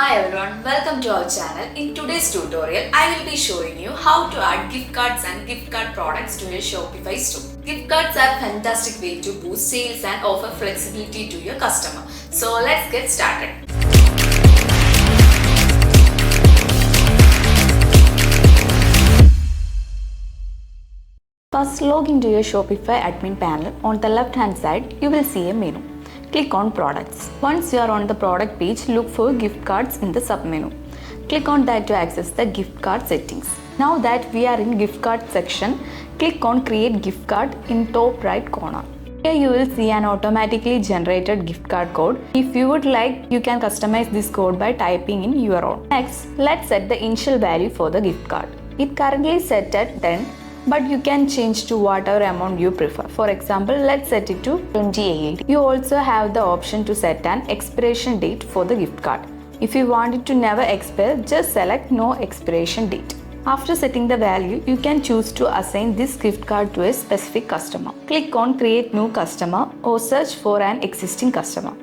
Hi everyone, welcome to our channel. In today's tutorial, I will be showing you how to add gift cards and gift card products to your Shopify store. Gift cards are a fantastic way to boost sales and offer flexibility to your customer. So let's get started. First, log into your Shopify admin panel. On the left hand side, you will see a menu. Click on Products. Once you are on the product page, look for gift cards in the submenu. Click on that to access the gift card settings. Now that we are in gift card section, click on Create Gift Card in top right corner. Here you will see an automatically generated gift card code. If you would like, you can customize this code by typing in your own. Next, let's set the initial value for the gift card. It currently set at 10. But you can change to whatever amount you prefer. For example, let's set it to 28. You also have the option to set an expiration date for the gift card. If you want it to never expire, just select no expiration date. After setting the value, you can choose to assign this gift card to a specific customer. Click on Create New Customer or search for an existing customer.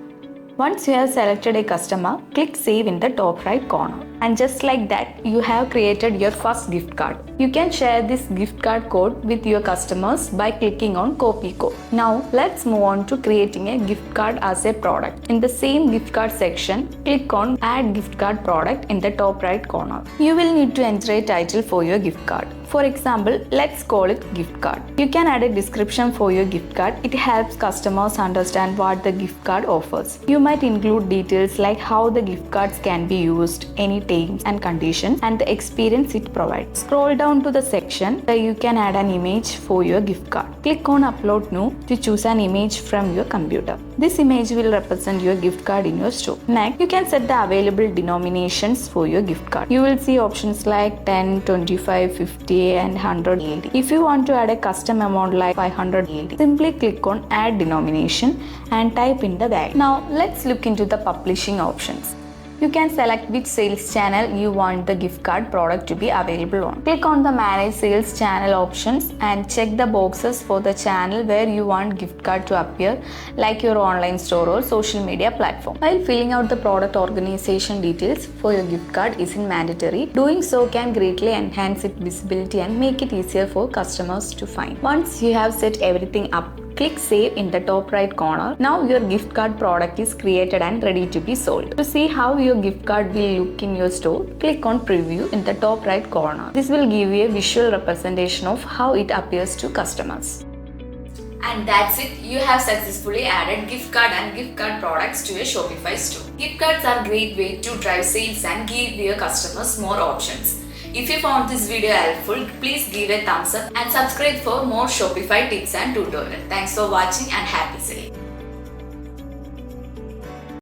Once you have selected a customer, click Save in the top right corner. And just like that, you have created your first gift card. You can share this gift card code with your customers by clicking on Copy Code. Now, let's move on to creating a gift card as a product. In the same gift card section, click on Add Gift Card Product in the top right corner. You will need to enter a title for your gift card. For example, let's call it gift card. You can add a description for your gift card. It helps customers understand what the gift card offers. You might include details like how the gift cards can be used, any terms and conditions, and the experience it provides. Scroll down to the section where you can add an image for your gift card. Click on Upload New to choose an image from your computer. This image will represent your gift card in your store. Next, you can set the available denominations for your gift card. You will see options like 10, 25, 50, and 100 AD. If you want to add a custom amount like 500 AD, simply click on Add Denomination and type in the value. Now let's look into the publishing options. You can select which sales channel you want the gift card product to be available on. Click on the Manage Sales Channel options and check the boxes for the channel where you want gift card to appear, like your online store or social media platform. While filling out the product organization details for your gift card isn't mandatory, doing so can greatly enhance its visibility and make it easier for customers to find. Once you have set everything up, click Save in the top right corner. Now your gift card product is created and ready to be sold. To see how your gift card will look in your store, click on Preview in the top right corner. This will give you a visual representation of how it appears to customers. And that's it. You have successfully added gift card and gift card products to your Shopify store. Gift cards are a great way to drive sales and give your customers more options. If you found this video helpful, please give a thumbs up and subscribe for more Shopify tips and tutorials. Thanks for watching and happy selling.